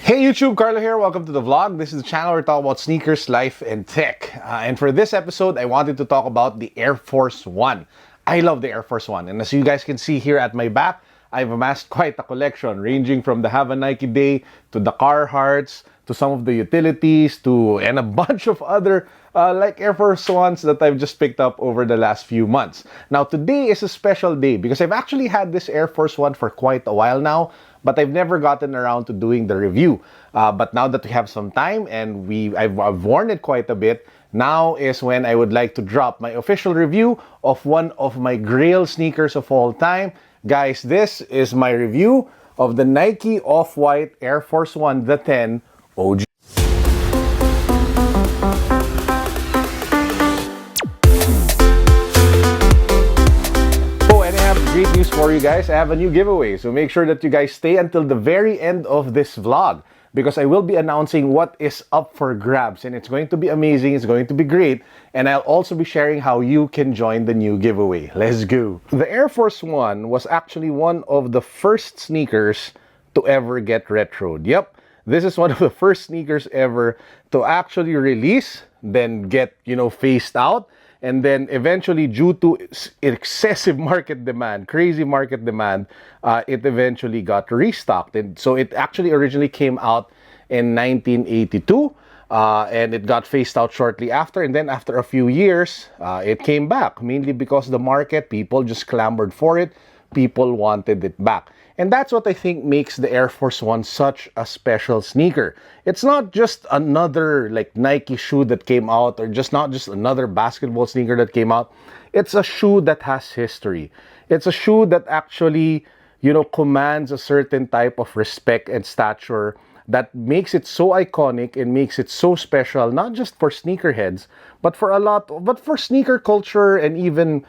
Hey YouTube, Carlo here. Welcome to the vlog. This is the channel where we talk about sneakers, life, and tech. And for this episode, I wanted to talk about the Air Force One. I love the Air Force One. And as you guys can see here at my back, I've amassed quite a collection ranging from the Have a Nike Day to the Carhartts to some of the utilities and a bunch of other like Air Force Ones that I've just picked up over the last few months. Now today is a special day because I've actually had this Air Force One for quite a while now, but I've never gotten around to doing the review. But now that we have some time and I've worn it quite a bit, now is when I would like to drop my official review of one of my grail sneakers of all time. Guys, this is my review of the Nike Off-White Air Force One, the 10 OG. Great news for you guys. I have a new giveaway, so make sure that you guys stay until the very end of this vlog because I will be announcing what is up for grabs, and it's going to be amazing. It's going to be great, and I'll also be sharing how you can join the new giveaway. Let's go. The Air Force One was actually one of the first sneakers to ever get retroed. Yep, this is one of the first sneakers ever to actually release, then get, phased out. And then eventually, due to excessive market demand, crazy market demand, it eventually got restocked. And so it actually originally came out in 1982, and it got phased out shortly after. And then after a few years, it came back, mainly because the market, people just clamored for it. People wanted it back. And that's what I think makes the Air Force One such a special sneaker. It's not just another like Nike shoe that came out, or not just another basketball sneaker that came out. It's a shoe that has history. It's a shoe that actually, commands a certain type of respect and stature that makes it so iconic and makes it so special, not just for sneakerheads, but for sneaker culture and even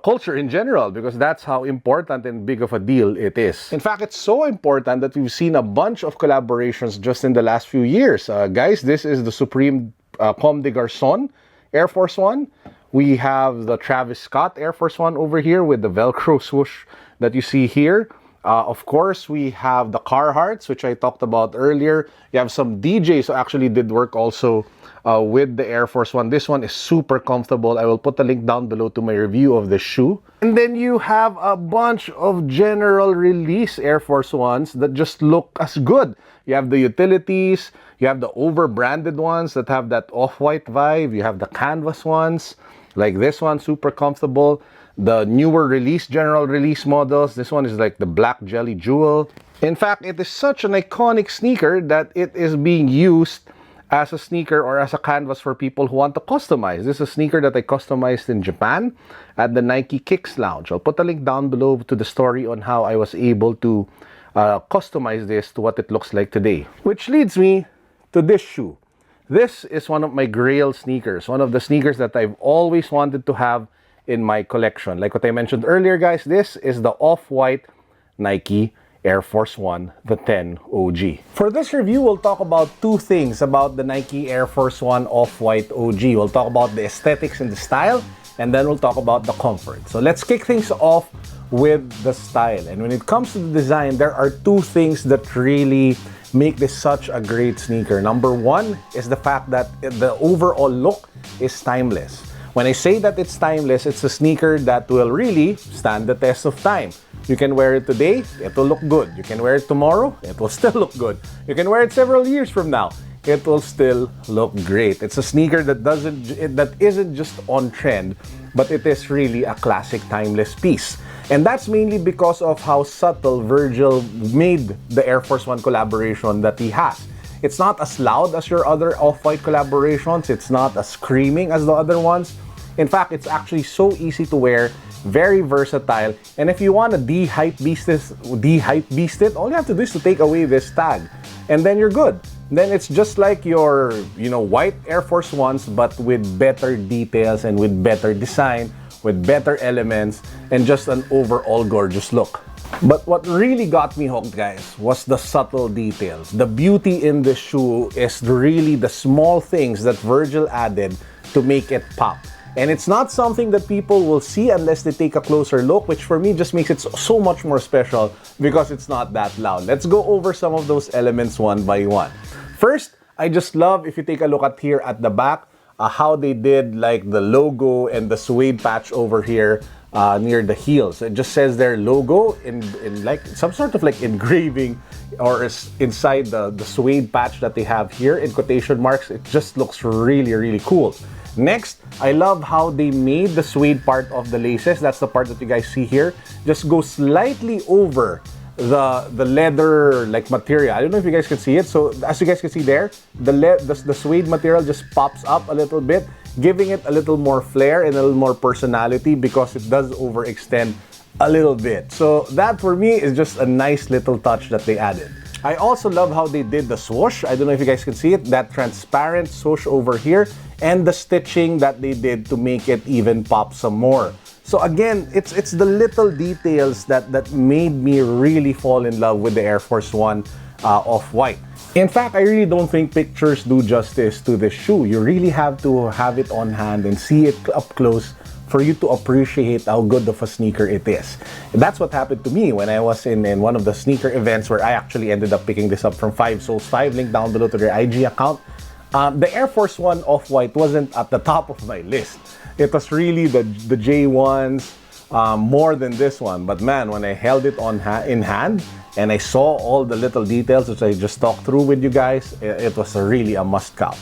culture in general, because that's how important and big of a deal it is. In fact, it's so important that we've seen a bunch of collaborations just in the last few years. Guys, this is the Supreme Comme des Garçons Air Force One. We have the Travis Scott Air Force One over here with the Velcro swoosh that you see here. Of course, we have the Carhartts, which I talked about earlier. You have some DJs who actually did work also with the Air Force One. This one is super comfortable. I will put a link down below to my review of the shoe. And then you have a bunch of general release Air Force Ones that just look as good. You have the utilities, you have the over-branded ones that have that off-white vibe, you have the canvas ones, like this one, super comfortable. The newer general release models, this one is like the Black Jelly Jewel. In fact, it is such an iconic sneaker that it is being used as a sneaker or as a canvas for people who want to customize. This is a sneaker that I customized in Japan at the Nike Kicks Lounge. I'll put a link down below to the story on how I was able to customize this to what it looks like today. Which leads me to this shoe. This is one of my grail sneakers, one of the sneakers that I've always wanted to have in my collection. Like what I mentioned earlier, guys, this is the Off-White Nike Air Force One, the 10 OG. For this review, we'll talk about two things about the Nike Air Force One Off-White OG. We'll talk about the aesthetics and the style, and then we'll talk about the comfort. So let's kick things off with the style. And when it comes to the design, there are two things that really make this such a great sneaker. Number one is the fact that the overall look is timeless. When I say that it's timeless, it's a sneaker that will really stand the test of time. You can wear it today, it will look good. You can wear it tomorrow, it will still look good. You can wear it several years from now, it will still look great. It's a sneaker that isn't just on trend, but it is really a classic timeless piece. And that's mainly because of how subtle Virgil made the Air Force One collaboration that he has. It's not as loud as your other Off-White collaborations. It's not as screaming as the other ones. In fact, it's actually so easy to wear, very versatile. And if you want to de-hype beast it, all you have to do is to take away this tag. And then you're good. Then it's just like your, white Air Force Ones, but with better details and with better design, with better elements, and just an overall gorgeous look. But what really got me hooked, guys, was the subtle details. The beauty in this shoe is really the small things that Virgil added to make it pop. And it's not something that people will see unless they take a closer look, which for me just makes it so much more special because it's not that loud. Let's go over some of those elements one by one. First, I just love, if you take a look at here at the back, how they did like the logo and the suede patch over here near the heels. It just says their logo in like some sort of like engraving or is inside the suede patch that they have here in quotation marks. It just looks really, really cool. Next, I love how they made the suede part of the laces. That's the part that you guys see here. Just go slightly over the leather like material. I don't know if you guys can see it. So as you guys can see there, the suede material just pops up a little bit, giving it a little more flair and a little more personality because it does overextend a little bit. So that for me is just a nice little touch that they added. I also love how they did the swoosh. I don't know if you guys can see it, that transparent swoosh over here and the stitching that they did to make it even pop some more. So again, it's the little details that made me really fall in love with the Air Force One Off-White. In fact, I really don't think pictures do justice to this shoe. You really have to have it on hand and see it up close for you to appreciate how good of a sneaker it is. And that's what happened to me when I was in one of the sneaker events where I actually ended up picking this up from 5 Soles 5, link down below to their IG account. The Air Force One Off-White wasn't at the top of my list. It was really the J1s more than this one. But man, when I held it in hand and I saw all the little details which I just talked through with you guys, it was really a must-have.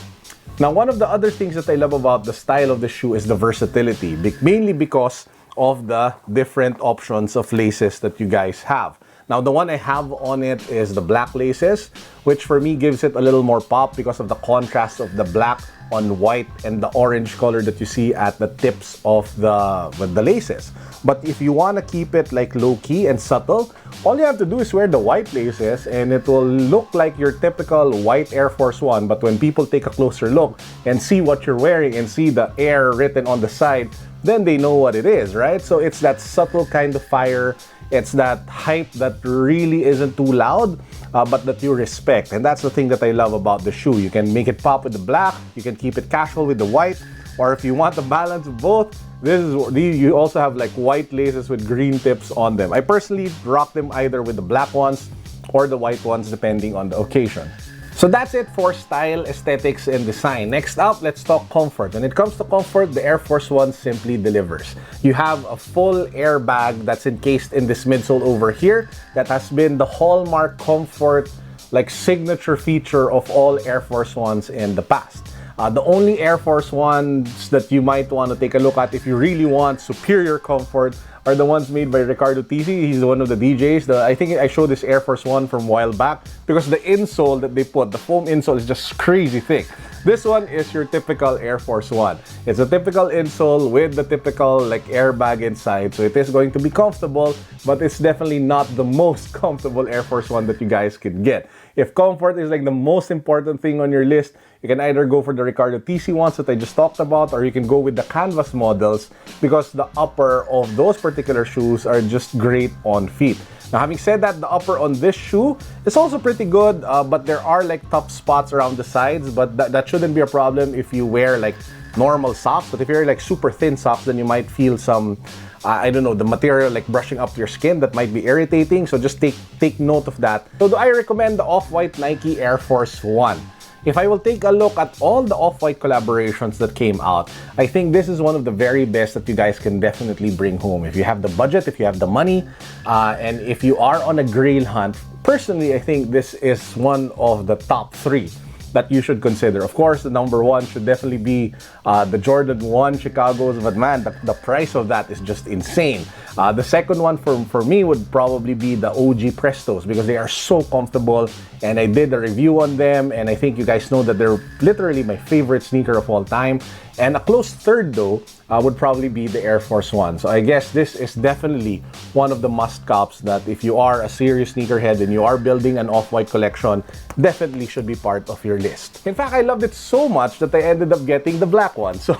Now, one of the other things that I love about the style of the shoe is the versatility, mainly because of the different options of laces that you guys have. Now, the one I have on it is the black laces, which for me gives it a little more pop because of the contrast of the black on white and the orange color that you see at the tips of the laces. But if you want to keep it like low-key and subtle, all you have to do is wear the white laces and it will look like your typical white Air Force One. But when people take a closer look and see what you're wearing and see the Air written on the side, then they know what it is, right? So it's that subtle kind of fire. It's that hype that really isn't too loud, but that you respect. And that's the thing that I love about the shoe. You can make it pop with the black, you can keep it casual with the white, or if you want the balance of both, you also have like white laces with green tips on them. I personally rock them either with the black ones or the white ones depending on the occasion. So that's it for style, aesthetics, and design. Next up, let's talk comfort. When it comes to comfort, the Air Force One simply delivers. You have a full airbag that's encased in this midsole over here that has been the hallmark comfort, like signature feature of all Air Force Ones in the past. The only Air Force Ones that you might want to take a look at if you really want superior comfort are the ones made by Ricardo Tisi. He's one of the DJs. I think I showed this Air Force One from a while back because the insole that they put, the foam insole, is just crazy thick. This one is your typical Air Force One. It's a typical insole with the typical like airbag inside. So it is going to be comfortable, but it's definitely not the most comfortable Air Force One that you guys could get. If comfort is like the most important thing on your list, you can either go for the Ricardo TC ones that I just talked about, or you can go with the canvas models because the upper of those particular shoes are just great on feet. Now, having said that, the upper on this shoe is also pretty good, but there are like tough spots around the sides, but that shouldn't be a problem if you wear like normal socks. But if you're like super thin socks, then you might feel some, I don't know, the material like brushing up your skin that might be irritating. So just take note of that. So do I recommend the Off-White Nike Air Force One? If I will take a look at all the Off-White collaborations that came out, I think this is one of the very best that you guys can definitely bring home. If you have the budget, if you have the money, and if you are on a grail hunt, personally, I think this is one of the top 3 that you should consider. Of course, the number 1 should definitely be the Jordan 1 Chicago's, but man, the price of that is just insane. The second one for me would probably be the OG Prestos because they are so comfortable, and I did a review on them, and I think you guys know that they're literally my favorite sneaker of all time. And a close third though would probably be the Air Force One. So I guess this is definitely one of the must-cops that if you are a serious sneakerhead and you are building an Off-White collection, definitely should be part of your list. In fact, I loved it so much that I ended up getting the black one. So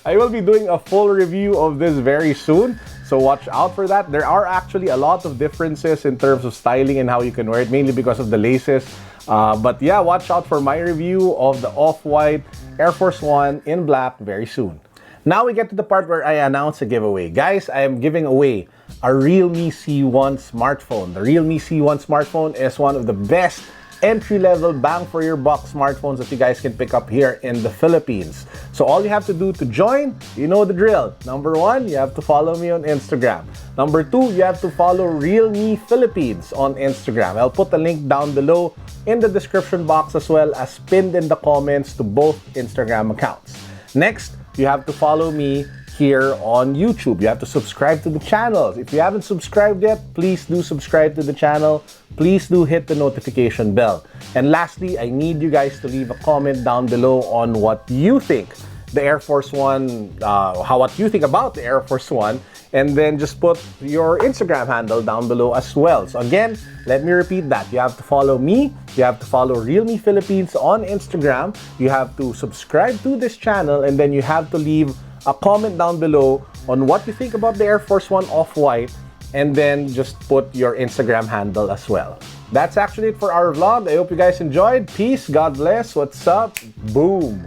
I will be doing a full review of this very soon. So watch out for that. There are actually a lot of differences in terms of styling and how you can wear it, mainly because of the laces. But yeah, watch out for my review of the Off-White Air Force One in black very soon. Now we get to the part where I announce a giveaway. Guys, I am giving away a Realme C1 smartphone. The Realme C1 smartphone is one of the best entry-level bang for your buck smartphones that you guys can pick up here in the Philippines. So all you have to do to join, you know the drill. Number 1, you have to follow me on Instagram. Number 2, you have to follow Realme Philippines on Instagram. I'll put the link down below in the description box as well as pinned in the comments to both Instagram accounts. Next, you have to follow me here on YouTube. You have to subscribe to the channel. If you haven't subscribed yet, please do subscribe to the channel. Please do hit the notification bell. And lastly, I need you guys to leave a comment down below on what you think the Air Force One, what you think about the Air Force One, and then just put your Instagram handle down below as well. So again, let me repeat that. You have to follow me, you have to follow Realme Philippines on Instagram, you have to subscribe to this channel, and then you have to leave a comment down below on what you think about the Air Force One Off-White, and then just put your Instagram handle as well. That's actually it for our vlog. I hope you guys enjoyed. Peace, God bless, what's up, boom.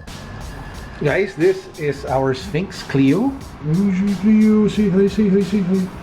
Guys, this is our Sphinx Clio. Clio, say hi, say hi, say hi.